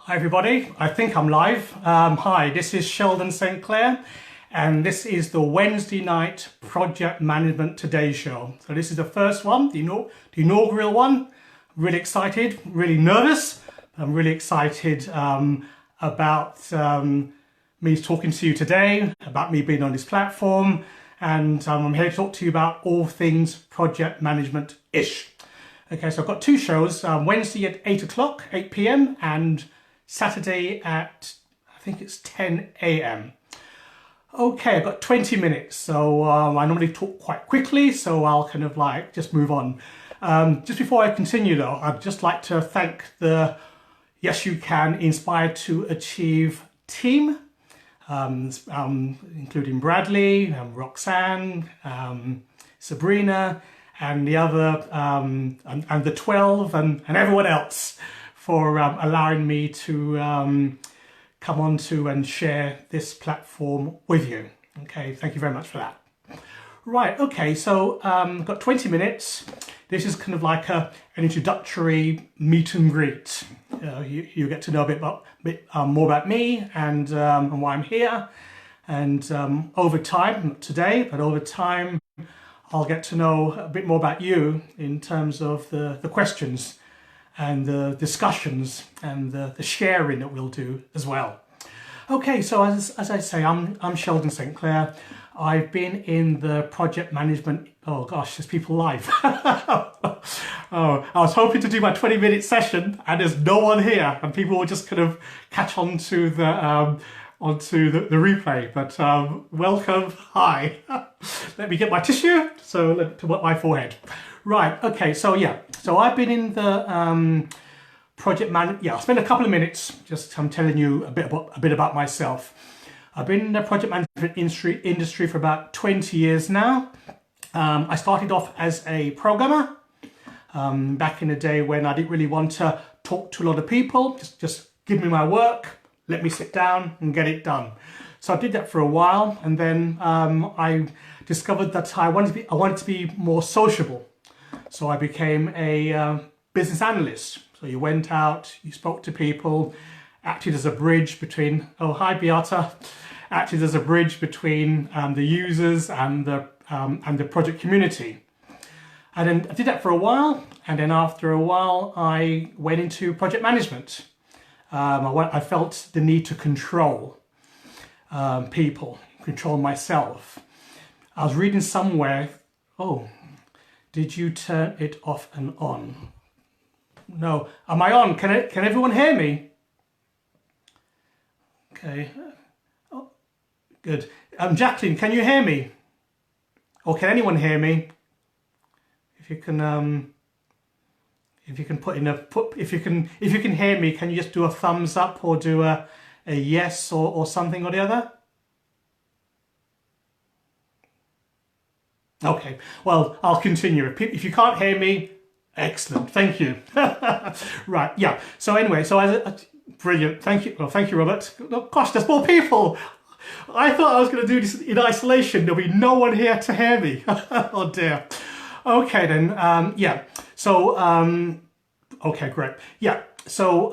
Hi everybody, I think I'm live. Hi, this is Sheldon St. Clair and this is the Wednesday night Project Management Today show. So this is the first one, the inaugural one. Really excited, really nervous. I'm really excited about me talking to you today, about me being on this platform, and I'm here to talk to you about all things project management-ish. Okay, so I've got two shows, Wednesday at 8 o'clock, 8 p.m. and Saturday at, I think it's 10 a.m. Okay, I've got 20 minutes, so I normally talk quite quickly, so I'll kind of like just move on. Just before I continue though, I'd just like to thank the Yes You Can Inspired to Achieve team, including Bradley, Roxanne, Sabrina, and the other, and the 12 and everyone else for allowing me to come on to and share this platform with you. Okay, thank you very much for that. Right, okay, so I've got 20 minutes. This is kind of like an introductory meet and greet. You get to know a bit more about me and why I'm here. And over time, not today, but over time, I'll get to know a bit more about you in terms of the questions and the discussions and the sharing that we'll do as well. Okay, so as I say, I'm Sheldon St. Clair. I've been in the project management, oh gosh, there's people live. Oh, I was hoping to do my 20-minute session and there's no one here and people will just kind of catch on to the replay, but welcome, hi. Let me get my tissue, to wet my forehead. Right, okay, so yeah, so I've been in the I'll spend a couple of minutes just telling you a bit about myself. I've been in the project management industry for about 20 years now. I started off as a programmer back in the day when I didn't really want to talk to a lot of people, just give me my work, let me sit down and get it done. So I did that for a while, and then I discovered that I wanted to be more sociable. So I became a business analyst. So you went out, you spoke to people, acted as a bridge between, oh hi Beata, acted as a bridge between the users and the project community. And then I did that for a while, and then after a while I went into project management. I felt the need to control people, control myself. I was reading somewhere, oh, did you turn it off and on? No, am I on? Can everyone hear me? Okay, oh, good. Jacqueline, can you hear me? Or can anyone hear me? If you can if you can hear me, can you just do a thumbs up or do a yes or something or the other? Okay, well, I'll continue. If you can't hear me, excellent, thank you. Right, yeah, so anyway, brilliant, thank you. Well, thank you, Robert. Oh, gosh, there's more people. I thought I was going to do this in isolation. There'll be no one here to hear me. Oh dear. Okay then, yeah, so, okay, great. Yeah, so,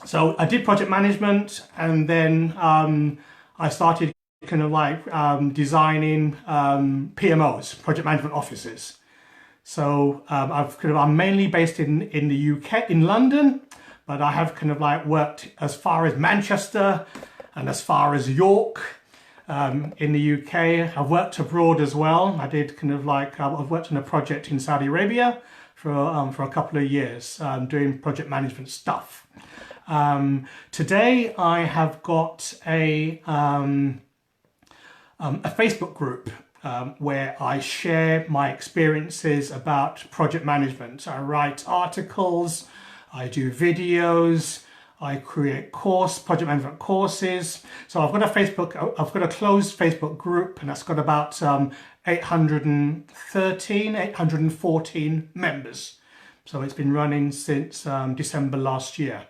so I did project management, and then I started kind of like designing PMOs, project management offices. So I'm mainly based in the UK, in London, but I have kind of like worked as far as Manchester and as far as York in the UK. I've worked abroad as well. I did kind of like, I've worked on a project in Saudi Arabia for a couple of years doing project management stuff. Today I have got a Facebook group where I share my experiences about project management. I write articles, I do videos, I create project management courses. So I've got a closed Facebook group, and that's got about 814 members. So it's been running since December last year.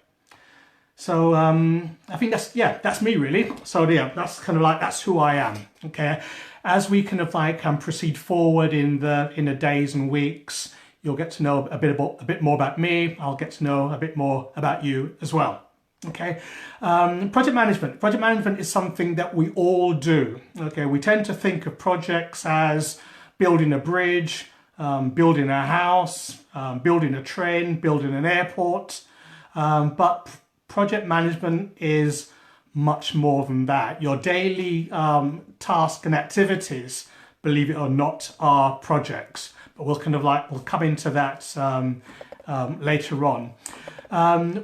So I think that's me really. So yeah, that's kind of like, that's who I am. Okay, as we kind of like proceed forward in the days and weeks, you'll get to know a bit more about me. I'll get to know a bit more about you as well. Okay, project management. Project management is something that we all do. Okay, we tend to think of projects as building a bridge, building a house, building a train, building an airport. But project management is much more than that. Your daily tasks and activities, believe it or not, are projects. But we'll come into that later on.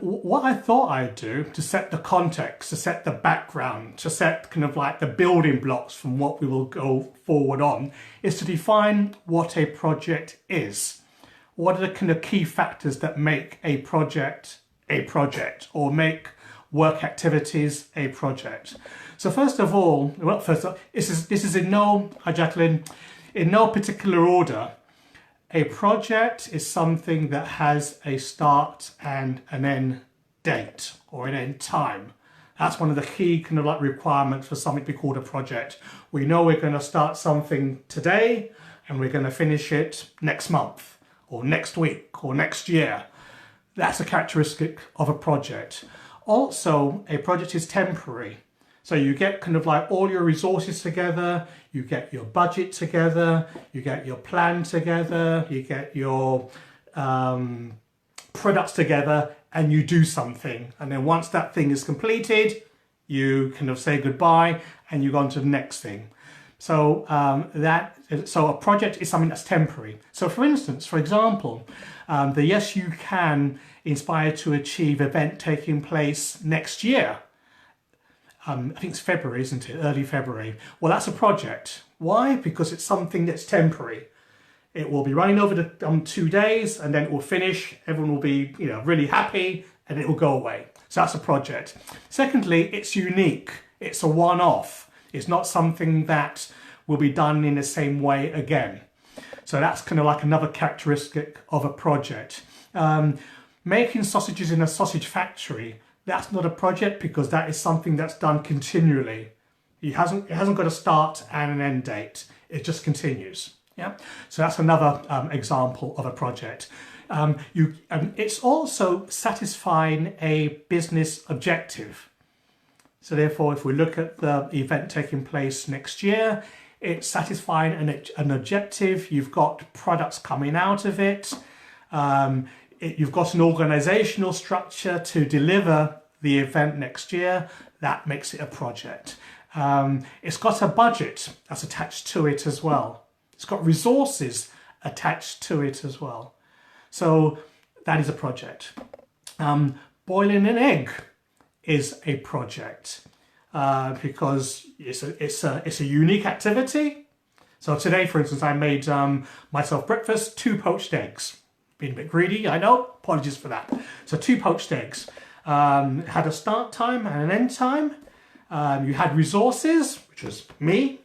What I thought I'd do to set the context, to set the background, to set the building blocks from what we will go forward on, is to define what a project is. What are the key factors that make a project or make work activities a project? So first of all, this is in no, Jacqueline, in no particular order. A project is something that has a start and an end date or an end time. That's one of the key requirements for something to be called a project. We know we're going to start something today and we're going to finish it next month or next week or next year. That's a characteristic of a project. Also, a project is temporary. So you get all your resources together, you get your budget together, you get your plan together, you get your products together, and you do something. And then once that thing is completed, you say goodbye and you go on to the next thing. So so a project is something that's temporary. So for instance, for example, the Yes You Can Inspire to Achieve event taking place next year. I think it's February, isn't it? Early February. Well, that's a project. Why? Because it's something that's temporary. It will be running over the 2 days and then it will finish. Everyone will be, really happy and it will go away. So that's a project. Secondly, it's unique. It's a one-off. It's not something that will be done in the same way again. So that's another characteristic of a project. Making sausages in a sausage factory, that's not a project because that is something that's done continually. It hasn't got a start and an end date. It just continues. Yeah. So that's another example of a project. It's also satisfying a business objective. So therefore, if we look at the event taking place next year, it's satisfying an objective. You've got products coming out of it. You've got an organizational structure to deliver the event next year. That makes it a project. It's got a budget that's attached to it as well. It's got resources attached to it as well. So that is a project. Boiling an egg is a project because it's a unique activity. So today, for instance, I made myself breakfast, 2 poached eggs. Being a bit greedy, I know, apologies for that. So 2 poached eggs. Had a start time and an end time. You had resources, which was me.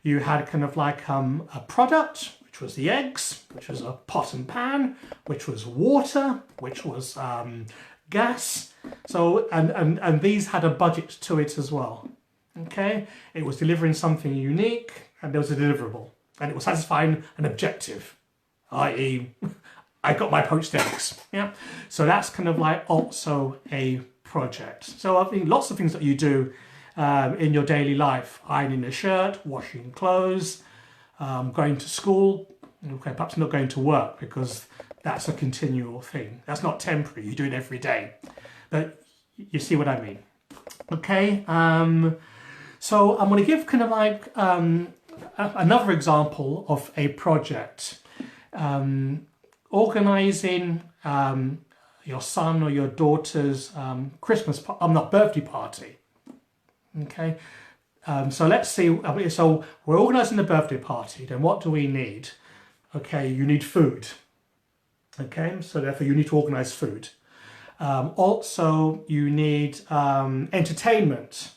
You had a product, which was the eggs, which was a pot and pan, which was water, which was gas. So, and these had a budget to it as well. Okay, it was delivering something unique and there was a deliverable and it was satisfying an objective, i.e. I got my poached eggs. Yeah, so that's also a project. So I think lots of things that you do in your daily life: ironing a shirt, washing clothes, going to school. Okay, perhaps not going to work because that's a continual thing. That's not temporary. You do it every day. But you see what I mean. Okay. So I'm going to give another example of a project. Organising your son or your daughter's birthday party. Okay, so let's see. So we're organising the birthday party. Then what do we need? Okay, you need food. Okay, so therefore you need to organise food. Also, you need entertainment.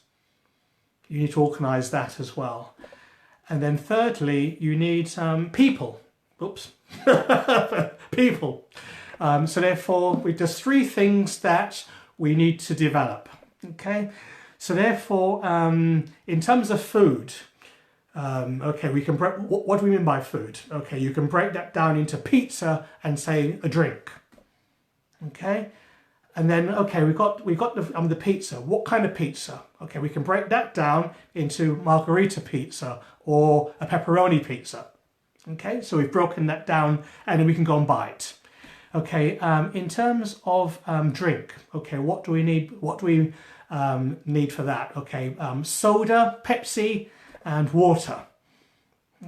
You need to organise that as well. And then thirdly, you need people. Oops. People. So therefore, there's 3 things that we need to develop. Okay. So therefore, in terms of food, okay, we can break. What do we mean by food? Okay, you can break that down into pizza and say a drink. Okay. And then, okay, we got the pizza. What kind of pizza? Okay, we can break that down into margarita pizza or a pepperoni pizza. Okay, so we've broken that down, and then we can go and buy it. Okay, in terms of drink, okay, what do we need? What do we need for that? Okay, soda, Pepsi, and water.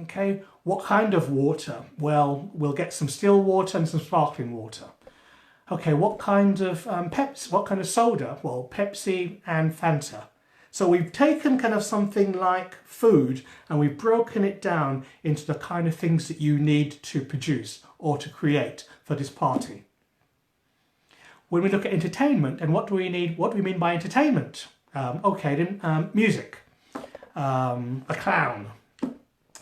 Okay, what kind of water? Well, we'll get some still water and some sparkling water. Okay, what kind of Pepsi? What kind of soda? Well, Pepsi and Fanta. So we've taken kind of something like food and we've broken it down into the kind of things that you need to produce or to create for this party. When we look at entertainment, and what do we need? What do we mean by entertainment? Okay, then music, a clown,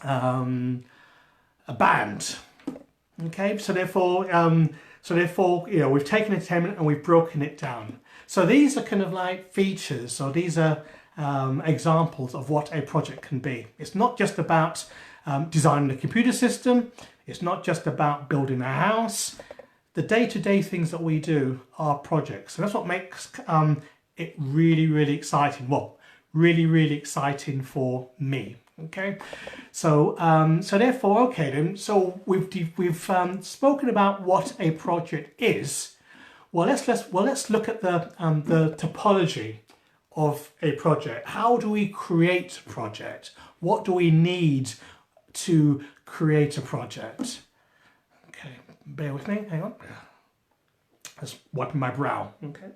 a band. Okay, so therefore, you know, we've taken entertainment and we've broken it down. So these are kind of like features, or these are examples of what a project can be. It's not just about designing a computer system. It's not just about building a house. The day-to-day things that we do are projects. And that's what makes it really, really exciting. Well, really, really exciting for me. Okay, so therefore, okay then. So we've spoken about what a project is. Well, let's look at the topology of a project. How do we create a project? What do we need to create a project? Okay, bear with me. Hang on. Just wiping my brow. Okay,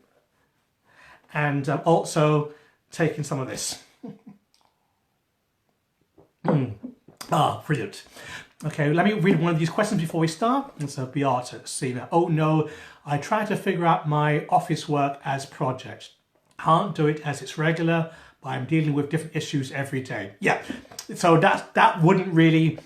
and also taking some of this. Brilliant. Okay, let me read one of these questions before we start. It's a Beata Sina. Oh no, I try to figure out my office work as project. Can't do it as it's regular, but I'm dealing with different issues every day. Yeah, so that wouldn't really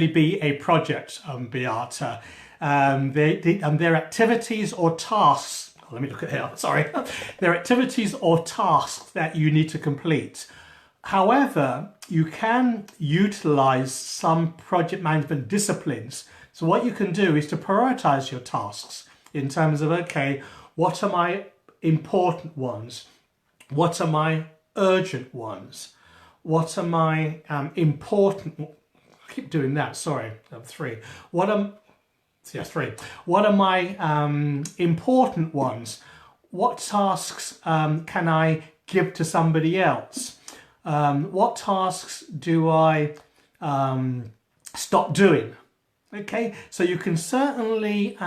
be a project, Beata. They're activities or tasks. Let me look at here. Sorry, they're activities or tasks that you need to complete. However, you can utilize some project management disciplines. So what you can do is to prioritize your tasks in terms of, okay, what are my important ones? What are my urgent ones? What are my important, I keep doing that, sorry, three. Three. What are my important ones? What tasks can I give to somebody else? What tasks do I stop doing? Okay, so you can certainly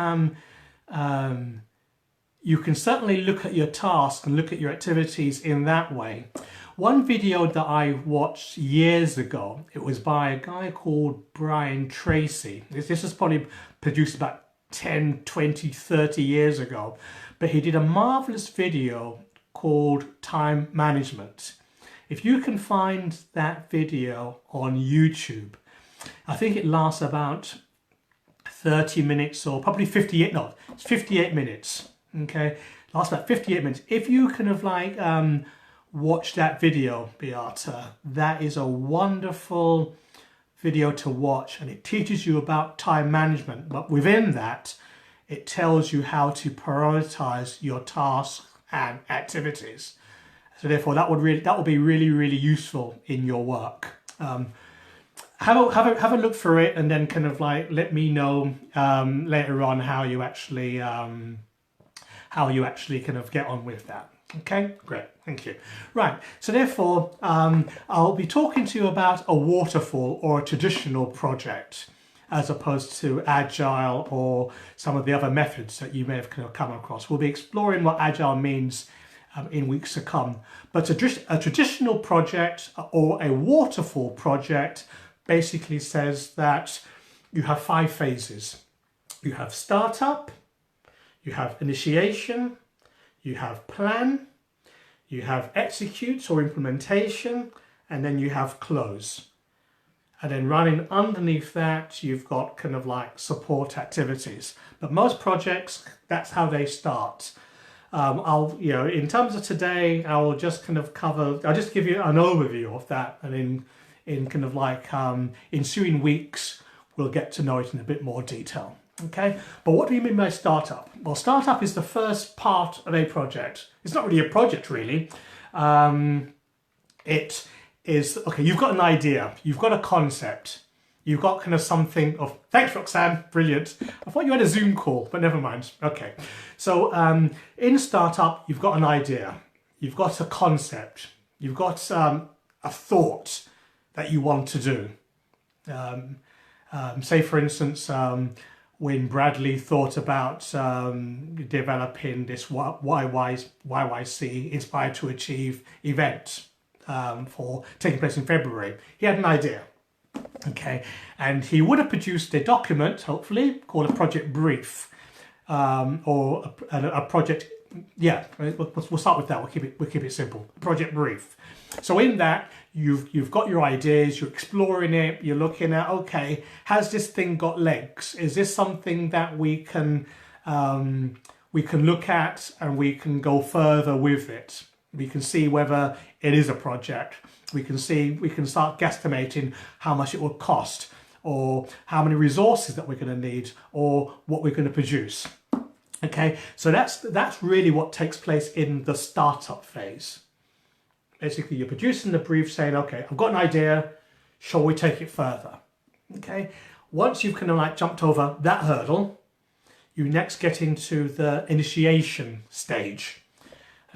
look at your tasks and look at your activities in that way. One video that I watched years ago, it was by a guy called Brian Tracy. This was probably produced about 10, 20, 30 years ago, but he did a marvelous video called Time Management. If you can find that video on YouTube, I think it lasts about 30 minutes or probably 58, no, it's 58 minutes, okay? Lasts about 58 minutes. If you kind of like watch that video, Beata, that is a wonderful video to watch, and it teaches you about time management, but within that, it tells you how to prioritize your tasks and activities. So therefore, that would be really, really useful in your work. Have a look for it, and then kind of like let me know later on how you actually kind of get on with that. Okay, great, thank you. Right, so therefore, I'll be talking to you about a waterfall or a traditional project, as opposed to agile or some of the other methods that you may have kind of come across. We'll be exploring what agile means in weeks to come. But a traditional project or a waterfall project basically says that you have 5 phases. You have startup, you have initiation, you have plan, you have execute or implementation, and then you have close. And then running underneath that, you've got kind of like support activities. But most projects, that's how they start. In terms of today, I will just kind of I'll just give you an overview of that, and in kind of like ensuing weeks, we'll get to know it in a bit more detail. Okay, but what do we mean by startup? Well, startup is the first part of a project. It's not really a project, really. It is, okay, you've got an idea, you've got a concept, you've got kind of something of, thanks Roxanne, brilliant. I thought you had a Zoom call, but never mind. Okay, so in startup, you've got an idea, you've got a concept, you've got a thought that you want to do. Say for instance, when Bradley thought about developing this YYC, Inspired to Achieve event for taking place in February, he had an idea. Okay, and he would have produced a document, hopefully, called a project brief, or a project. Yeah, we'll start with that. We'll keep it simple. Project brief. So in that, you've got your ideas. You're exploring it. You're looking at, okay, has this thing got legs? Is this something that we can look at and we can go further with it? We can see whether it is a project. We can start guesstimating how much it will cost, or how many resources that we're going to need, or what we're going to produce. Okay, so that's really what takes place in the startup phase. Basically, you're producing the brief saying, okay, I've got an idea, shall we take it further? Okay, once you've kind of like jumped over that hurdle, you next get into the initiation stage.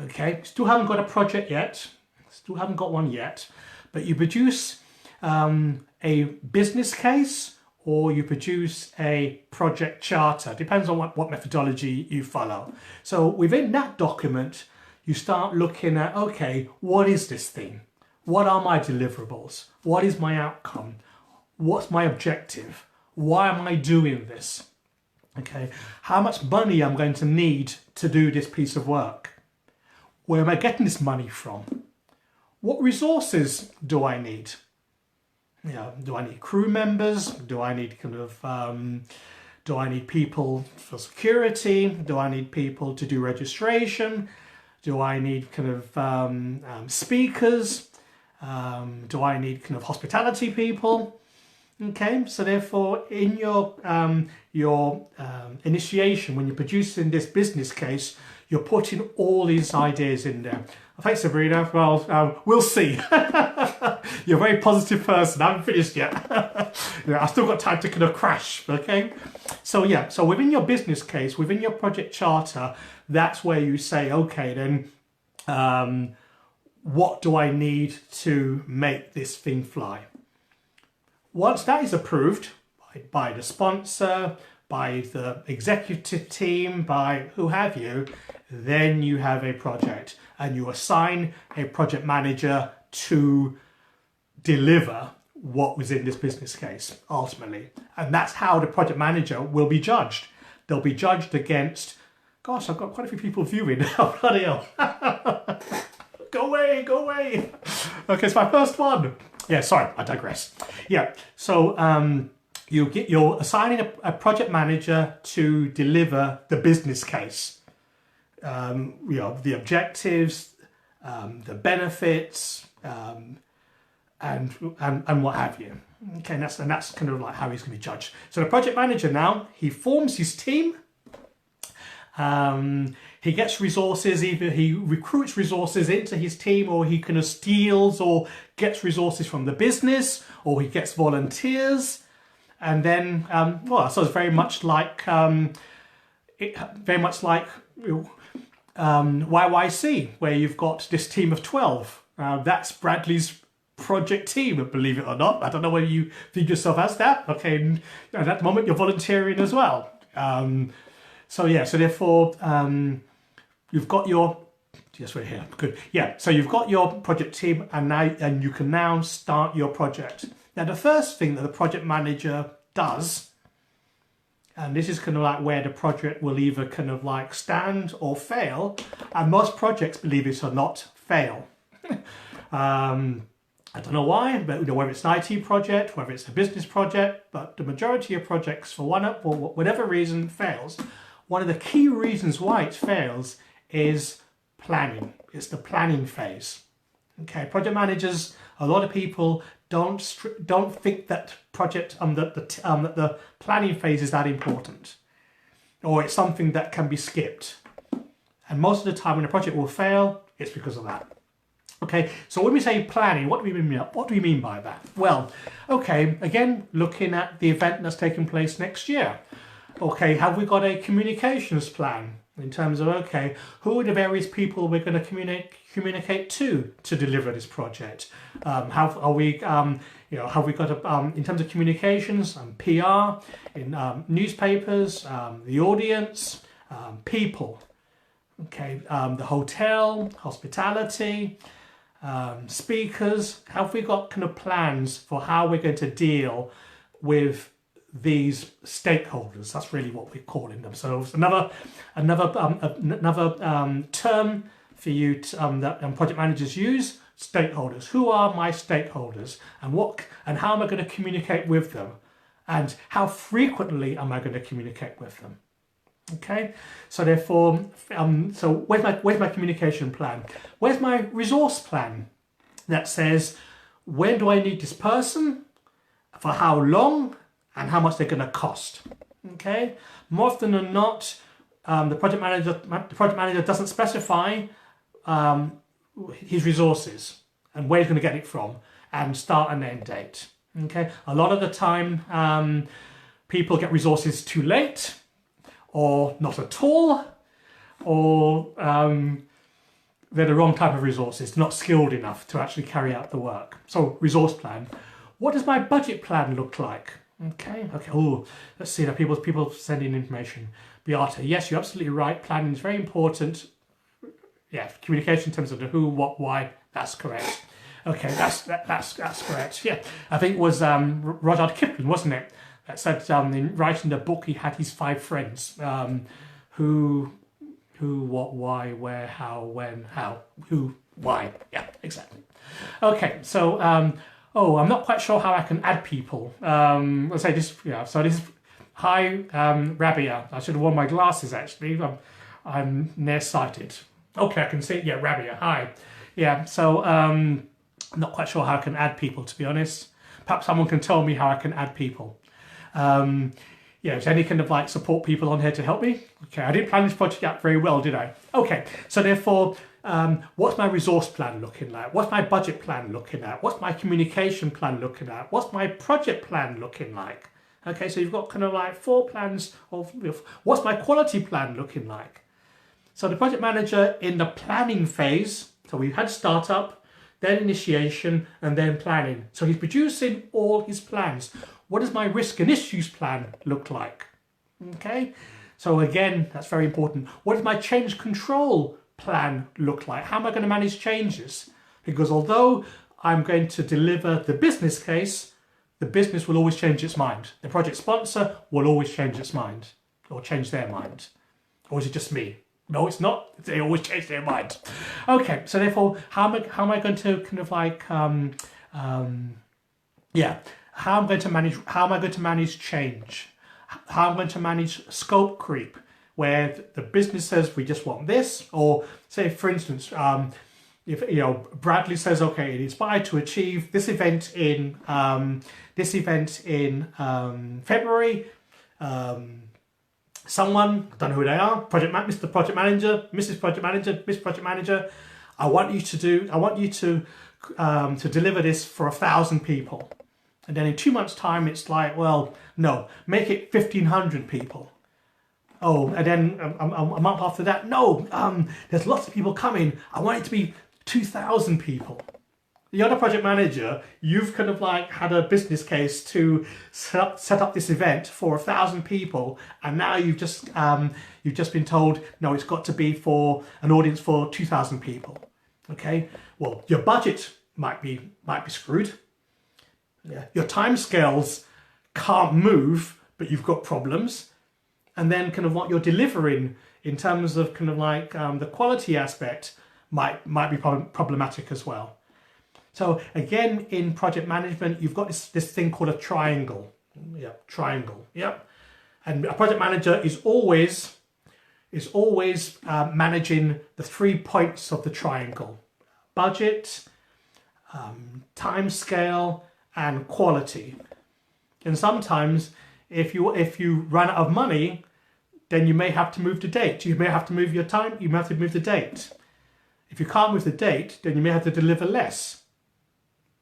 Okay, still haven't got a project yet, still haven't got one yet, but you produce a business case, or you produce a project charter. Depends on what methodology you follow. So within that document, you start looking at, okay, what is this thing? What are my deliverables? What is my outcome? What's my objective? Why am I doing this? Okay, how much money I'm going to need to do this piece of work? Where am I getting this money from? What resources do I need? You know, do I need crew members? Do I need do I need people for security? Do I need people to do registration? Do I need speakers? Do I need hospitality people? Okay, so therefore, in your initiation, when you're producing this business case, you're putting all these ideas in there. Thanks, Sabrina. Well, we'll see. You're a very positive person. I haven't finished yet. I've still got time to crash, okay? So yeah, so within your business case, within your project charter, that's where you say, okay, then what do I need to make this thing fly? Once that is approved by the sponsor, by the executive team, by who have you, then you have a project and you assign a project manager to deliver what was in this business case ultimately. And that's how the project manager will be judged. They'll be judged against, gosh, I've got quite a few people viewing. Oh, bloody hell. Go away, go away. Okay, it's my first one. Yeah, sorry, I digress. Yeah, so you're assigning a project manager to deliver the business case. The objectives, the benefits, and what have you. Okay, and that's kind of like how he's going to be judged. So the project manager now, he forms his team. He gets resources, either he recruits resources into his team, or he kind of steals or gets resources from the business, or he gets volunteers. And then, so it's very much like YYC, where you've got this team of 12. That's Bradley's project team, believe it or not. I don't know whether you view yourself as that. Okay, and at the moment you're volunteering as well. So therefore, you've got your, yes, we're here, good. Yeah, so you've got your project team, and you can now start your project. Now, the first thing that the project manager does, and this is kind of like where the project will either kind of like stand or fail, and most projects, believe it or not, fail. I don't know why, but whether it's an IT project, whether it's a business project, but the majority of projects, for whatever reason, fails. One of the key reasons why it fails is planning. It's the planning phase. Okay, project managers, a lot of people don't think that that the planning phase is that important, or it's something that can be skipped. And most of the time when a project will fail, it's because of that. Okay, so when we say planning, what do we mean by that? Well, okay, again, looking at the event that's taking place next year. Okay, have we got a communications plan in terms of, okay, who are the various people we're going to communicate to deliver this project? Have we got in terms of communications and PR in newspapers, the audience, people. Okay, the hotel, hospitality, speakers. Have we got kind of plans for how we're going to deal with these stakeholders? That's really what we're calling them. So it's another term for you that project managers use. Stakeholders. Who are my stakeholders, and how am I going to communicate with them, and how frequently am I going to communicate with them? Okay, so therefore, so where's my communication plan? Where's my resource plan that says when do I need this person, for how long, and how much they're going to cost? Okay, more often than not, the project manager doesn't specify his resources and where he's going to get it from, and start and end date. Okay, a lot of the time, people get resources too late, or not at all, or they're the wrong type of resources, not skilled enough to actually carry out the work. So resource plan. What does my budget plan look like? Okay. Oh, let's see. Now people sending information. Beata, yes, you're absolutely right. Planning is very important. Yeah, communication in terms of the who, what, why. That's correct. Okay, that's correct. Yeah, I think it was Rudyard Kipling, wasn't it? That said, in writing the book, he had his 5 friends. Who, what, why, where, how, when, how, who, why. Yeah, exactly. Okay, so, I'm not quite sure how I can add people. Let's say this, yeah, so this is, hi, Rabia. I should have worn my glasses, actually. I'm nearsighted. Okay, I can see, yeah, Rabia, hi. Yeah, so, I'm not quite sure how I can add people, to be honest. Perhaps someone can tell me how I can add people. Yeah, is any kind of like support people on here to help me? Okay, I didn't plan this project out very well, did I? Okay, so therefore, what's my resource plan looking like? What's my budget plan looking at? What's my communication plan looking at? What's my project plan looking like? Okay, so you've got kind of like 4 plans of what's my quality plan looking like? So the project manager in the planning phase, so we've had startup, then initiation, and then planning. So he's producing all his plans. What does my risk and issues plan look like? Okay, so again, that's very important. What does my change control plan look like? How am I going to manage changes? Because although I'm going to deliver the business case, the business will always change its mind. The project sponsor will always change its mind, or change their mind. Or is it just me? No, it's not. They always change their mind. Okay, so therefore, how am I going to kind of like, how am I going to manage change? How am I going to manage scope creep, where the business says we just want this, or say for instance, if Bradley says, okay, it inspired to achieve this event in February. Someone, I don't know who they are, Mr. Project Manager, Mrs. Project Manager, Miss Project Manager. I want you to deliver this for 1,000 people. And then in 2 months' time, it's like, well, no, make it 1,500 people. Oh, and then a month after that, no, there's lots of people coming. I want it to be 2,000 people. The other project manager, you've kind of like had a business case to set up this event for 1,000 people, and now you've just been told, no, it's got to be for an audience for 2,000 people. Okay, well, your budget might be screwed. Yeah. Your timescales can't move, but you've got problems. And then kind of what you're delivering in terms of kind of like the quality aspect might be problematic as well. So again, in project management, you've got this thing called a triangle. Yeah, triangle. Yep. And a project manager is always managing the 3 points of the triangle: budget, time scale, and quality. And sometimes if you run out of money, then you may have to move the date. You may have to move your time, you may have to move the date. If you can't move the date, then you may have to deliver less.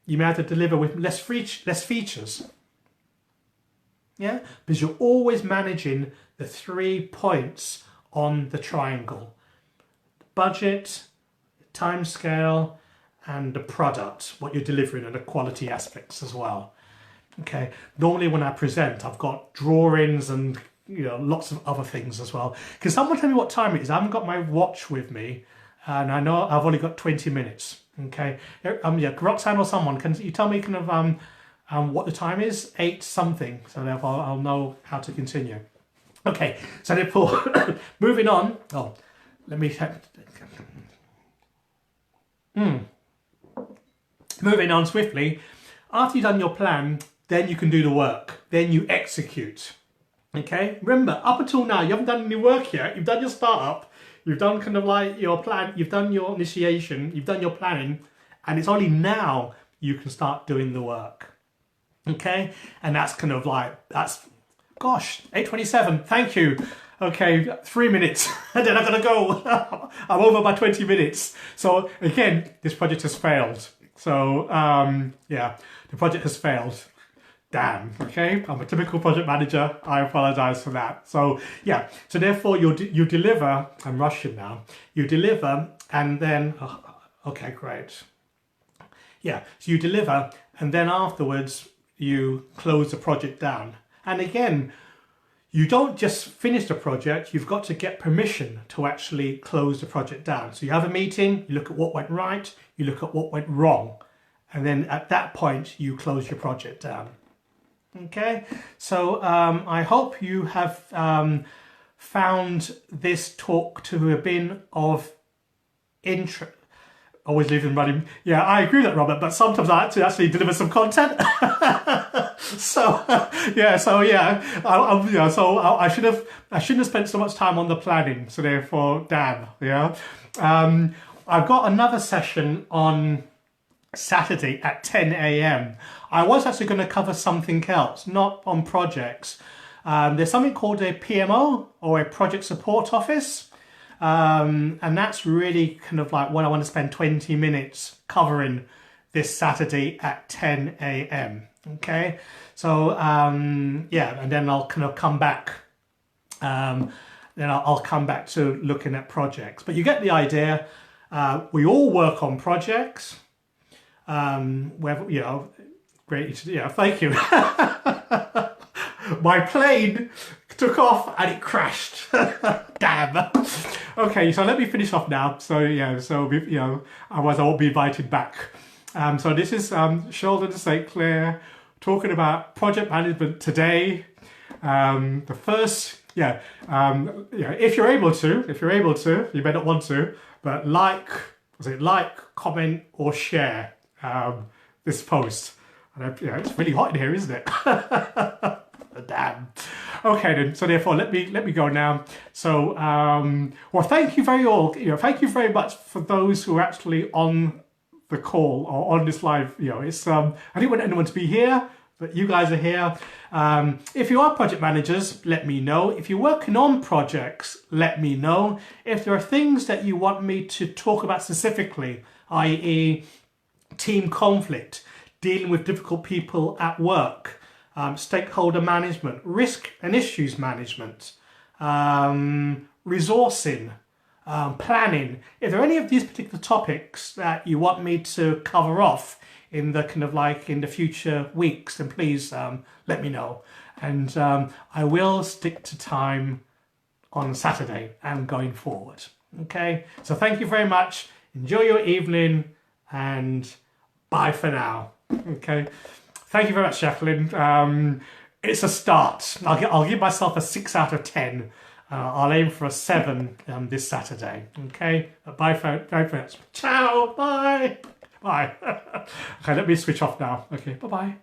You may have to deliver with less features. Yeah? Because you're always managing the 3 points on the triangle. Budget, time scale, and the product, what you're delivering, and the quality aspects as well. Okay. Normally when I present, I've got drawings and lots of other things as well. Can someone tell me what time it is? I haven't got my watch with me, and I know I've only got 20 minutes. Okay. Yeah, Roxanne or someone, can you tell me kind of what the time is? 8 something, so therefore I'll know how to continue. Okay. So therefore, moving on. Oh, let me. Moving on swiftly. After you've done your plan, then you can do the work. Then you execute. Okay? Remember, up until now, you haven't done any work yet. You've done your startup. You've done kind of like your plan. You've done your initiation. You've done your planning. And it's only now you can start doing the work. Okay? And that's kind of like, gosh, 8:27. Thank you. Okay, 3 minutes. And then I'm going to go. I'm over by 20 minutes. So again, this project has failed. So, yeah, the project has failed. Damn, okay? I'm a typical project manager. I apologize for that. So, yeah, so therefore you deliver. I'm rushing now. You deliver and then, okay, great. Yeah, so you deliver and then afterwards you close the project down. And again, you don't just finish the project, you've got to get permission to actually close the project down. So you have a meeting, you look at what went right, you look at what went wrong, and then at that point you close your project down. Okay, so I hope you have found this talk to have been of interest. Always leaving running. Yeah, I agree with that, Robert, but sometimes I have to actually deliver some content. So yeah, I shouldn't have spent so much time on the planning. So therefore, damn, yeah. I've got another session on Saturday at 10 a.m. I was actually going to cover something else, not on projects. There's something called a PMO or a project support office. And that's really kind of like what I want to spend 20 minutes covering this Saturday at 10 a.m. Okay, so yeah, and then I'll kind of come back. Then I'll come back to looking at projects. But you get the idea. We all work on projects. Whether great. Yeah, thank you. My plane took off and it crashed. Damn. Okay, so let me finish off now. So yeah, otherwise I won't be invited back. So this is Sheldon St. Clair talking about project management today. The first, if you're able to, you may not want to, but like, comment, or share this post. And it's really hot in here, isn't it? Damn. Okay then. So therefore, let me go now. So well, thank you very much for those who are actually on the call or on this live. It's I didn't want anyone to be here, but you guys are here. If you are project managers, let me know. If you're working on projects, let me know. If there are things that you want me to talk about specifically, i.e. team conflict, dealing with difficult people at work, stakeholder management, risk and issues management, resourcing, planning. If there are any of these particular topics that you want me to cover off in the in the future weeks, then please let me know. And I will stick to time on Saturday and going forward. Okay, so thank you very much. Enjoy your evening and bye for now. Okay. Thank you very much, Jacqueline. It's a start. I'll give myself a 6 out of 10. I'll aim for a 7 this Saturday. Okay. Bye for much. Ciao. Bye. Bye. Okay, let me switch off now. Okay. Bye-bye.